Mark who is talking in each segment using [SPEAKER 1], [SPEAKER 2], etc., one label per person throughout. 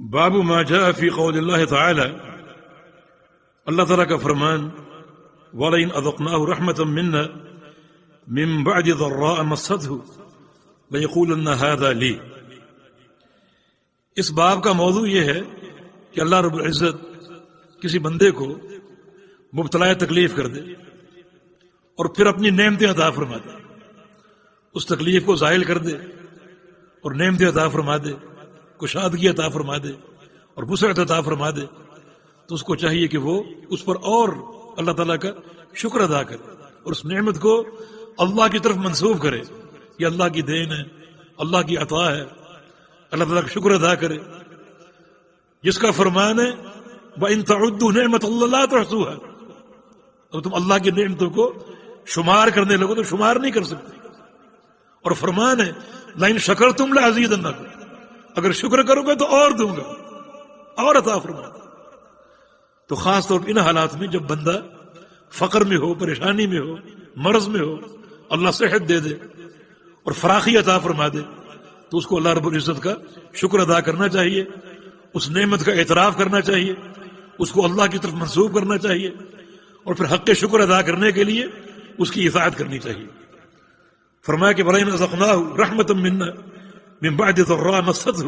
[SPEAKER 1] باب ما جاء فی قول اللہ تعالی، اللہ تعالیٰ کا فرمان وَلَئِنْ أَذَقْنَاهُ رَحْمَةً مِنَّا مِنْ بَعْدِ ضَرَّاءَ مَسَّتْهُ لَيَقُولَنَّ هَذَا لِي۔ اس باب کا موضوع یہ ہے کہ اللہ رب العزت کسی بندے کو مبتلا تکلیف کر دے اور پھر اپنی نعمتیں عطا فرما دے، اس تکلیف کو زائل کر دے اور نعمتیں عطا فرما دے، کشادگی عطا فرما دے اور وسعت عطا فرما دے، تو اس کو چاہیے کہ وہ اس پر اور اللہ تعالیٰ کا شکر ادا کرے اور اس نعمت کو اللہ کی طرف منسوب کرے، یہ اللہ کی دین ہے، اللہ کی عطا ہے، اللہ تعالیٰ کا شکر ادا کرے، جس کا فرمان ہے وَإِن تَعُدُّوا نِعْمَةَ اللَّهِ لَا تُحْصُوهَا۔ اور تم اللہ کی نعمتوں کو شمار کرنے لگو تو شمار نہیں کر سکتے، اور فرمان ہے لَإِن شَكَرْتُمْ لَأَزِيدَنَّكُمْ، اگر شکر کرو گے تو اور دوں گا، اور عطا فرما دوں۔ تو خاص طور پر ان حالات میں جب بندہ فقر میں ہو، پریشانی میں ہو، مرض میں ہو، اللہ صحت دے دے اور فراخی عطا فرما دے، تو اس کو اللہ رب العزت کا شکر ادا کرنا چاہیے، اس نعمت کا اعتراف کرنا چاہیے، اس کو اللہ کی طرف منسوب کرنا چاہیے، اور پھر حق شکر ادا کرنے کے لیے اس کی اطاعت کرنی چاہیے۔ فرمایا کہ وَلَئِنْ أَذَقْنَاهُ رَحْمَةً مِنَّا مِنْ بَعْدِ ضَرَّاءَ مَسَّتْهُ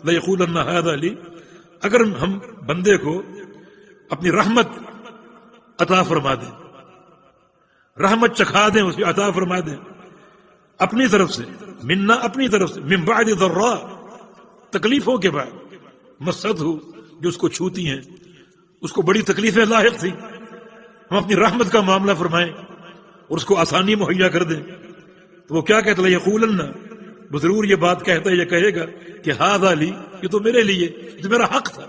[SPEAKER 1] لَيَقُولَنَّ هَذَا لِي، اگر ہم بندے کو اپنی رحمت عطا فرما دیں، رحمت چکھا دیں، اس کی عطا فرما دیں اپنی طرف سے، منا اپنی طرف سے، من بعد ضراء تکلیفوں کے بعد، مسد ہو جو اس کو چھوتی ہیں، اس کو بڑی تکلیفیں لاحق تھی، ہم اپنی رحمت کا معاملہ فرمائیں اور اس کو آسانی مہیا کر دیں، تو وہ کیا کہتا ہے یقولن، وہ ضرور یہ بات کہتا ہے، یہ کہے گا کہ ھذا لی، یہ تو میرے لیے، یہ تو میرا حق تھا۔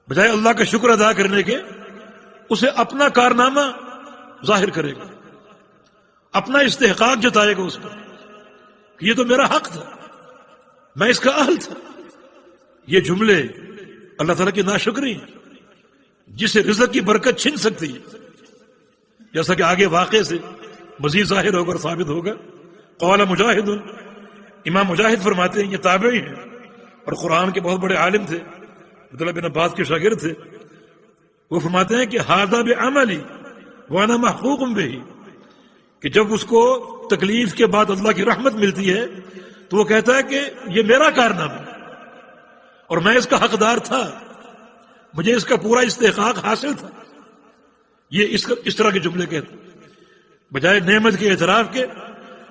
[SPEAKER 1] بجائے اللہ کا شکر ادا کرنے کے اسے اپنا کارنامہ ظاہر کرے گا، اپنا استحقاق جتائے گا اس پر کہ یہ تو میرا حق تھا، میں اس کا اہل تھا۔ یہ جملے اللہ تعالیٰ کی ناشکری ہیں، جسے رزق کی برکت چھن سکتی ہے، جیسا کہ آگے واقعے سے مزید ظاہر ہوگا اور ثابت ہوگا۔ قال مجاہد، امام مجاہد فرماتے ہیں، یہ تابعی ہیں اور قرآن کے بہت بڑے عالم تھے، عبداللہ بن عباس کے شاگرد تھے، وہ فرماتے ہیں کہ ھذا بعملی وانا محقوق بہ، کہ جب اس کو تکلیف کے بعد اللہ کی رحمت ملتی ہے تو وہ کہتا ہے کہ یہ میرا کارنامہ اور میں اس کا حقدار تھا، مجھے اس کا پورا استحقاق حاصل تھا۔ یہ اس طرح کے جملے کہتے ہیں، بجائے نعمت کے اعتراف کے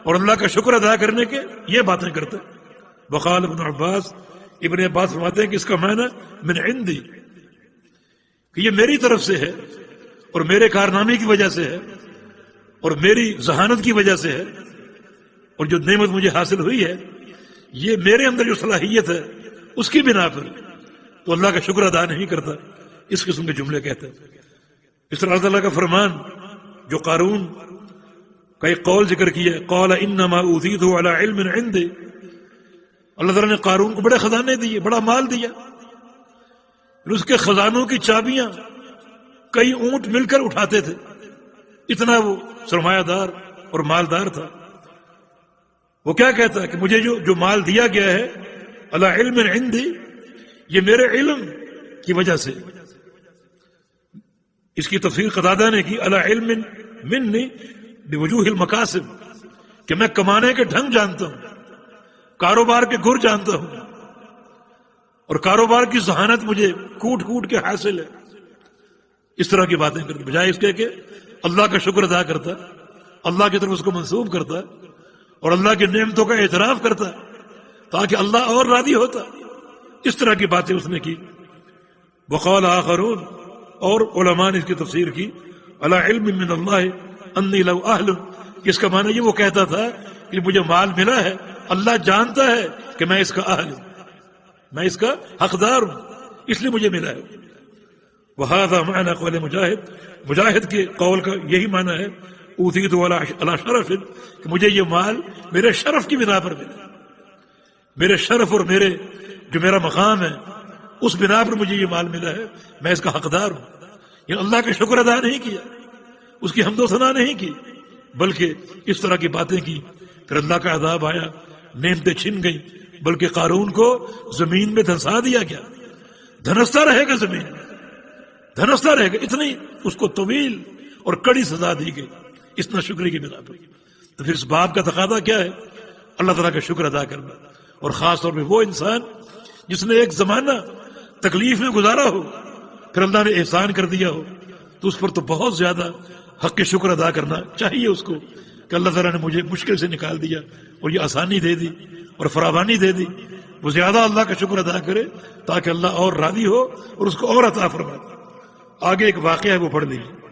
[SPEAKER 1] اور اللہ کا شکر ادا کرنے کے یہ باتیں کرتے ہیں۔ وقال ابن عباس، ابن عباس فرماتے ہیں کہ اس کا معنی من عندی، کہ یہ میری طرف سے ہے اور میرے کارنامے کی وجہ سے ہے اور میری ذہانت کی وجہ سے ہے، اور جو نعمت مجھے حاصل ہوئی ہے یہ میرے اندر جو صلاحیت ہے اس کی بنا پر، تو اللہ کا شکر ادا نہیں کرتا، اس قسم کے جملے کہتے ہیں۔ اس طرح اللہ تعالیٰ کا فرمان جو قارون کا ایک قول ذکر کیا، قال انما اوتیتہ علی علم عندی، اللہ تعالیٰ نے قارون کو بڑے خزانے دیے، بڑا مال دیا، اس کے خزانوں کی چابیاں کئی اونٹ مل کر اٹھاتے تھے، اتنا وہ سرمایہ دار اور مالدار تھا۔ وہ کیا کہتا ہے کہ مجھے جو مال دیا گیا ہے علی علم عندی، یہ میرے علم کی وجہ سے۔ اس کی تفسیر قتادہ نے کی علی علم منی بوجوہ المکاسب، کہ میں کمانے کے ڈھنگ جانتا ہوں، کاروبار کے گر جانتا ہوں، اور کاروبار کی ذہانت مجھے کوٹ کوٹ کے حاصل ہے۔ اس طرح کی باتیں کرتے بجائے اس کے کہ اللہ کا شکر ادا کرتا، اللہ کی طرف اس کو منسوب کرتا اور اللہ کی نعمتوں کا اعتراف کرتا تاکہ اللہ اور راضی ہوتا۔ اس طرح کی باتیں اس نے کی۔ وقال آخرون، اور علماء نے اس کی تفسیر کی علی علم من اللہ انی لو اہل، اس کا معنی یہ وہ کہتا تھا کہ مجھے مال ملا ہے، اللہ جانتا ہے کہ میں اس کا اہل ہوں، میں اس کا حقدار ہوں، اس لیے مجھے ملا ہے۔ وہذا معنی قول مجاہد، مجاہد کے قول کا یہی معنی ہے اوتیت علی شرف، کہ مجھے یہ مال میرے شرف کی بنا پر ملا، میرے شرف اور جو میرا مقام ہے اس بنا پر مجھے یہ مال ملا ہے، میں اس کا حقدار ہوں۔ یہ اللہ کا شکر ادا نہیں کیا، اس کی حمد و ثنا نہیں کی، بلکہ اس طرح کی باتیں کی، پھر اللہ کا عذاب آیا، نعمتیں چھن گئیں، بلکہ قارون کو زمین میں دھنسا دیا گیا، دھنستا رہے گا زمین، دھنستا رہے گا، اتنی اس کو طویل اور کڑی سزا دی گئی اس ناشکری کی بنا پر۔ تو پھر اس باب کا تقاضا کیا ہے؟ اللہ تعالیٰ کا شکر ادا کرنا، اور خاص طور پہ وہ انسان جس نے ایک زمانہ تکلیف میں گزارا ہو، پھر اللہ نے احسان کر دیا ہو، تو اس پر تو بہت زیادہ حق شکر ادا کرنا چاہیے اس کو کہ اللہ تعالیٰ نے مجھے مشکل سے نکال دیا اور یہ آسانی دے دی اور فراوانی دے دی۔ وہ زیادہ اللہ کا شکر ادا کرے تاکہ اللہ اور راضی ہو اور اس کو اور عطا فرما دے۔ آگے ایک واقعہ ہے، وہ پڑھ لیجیے۔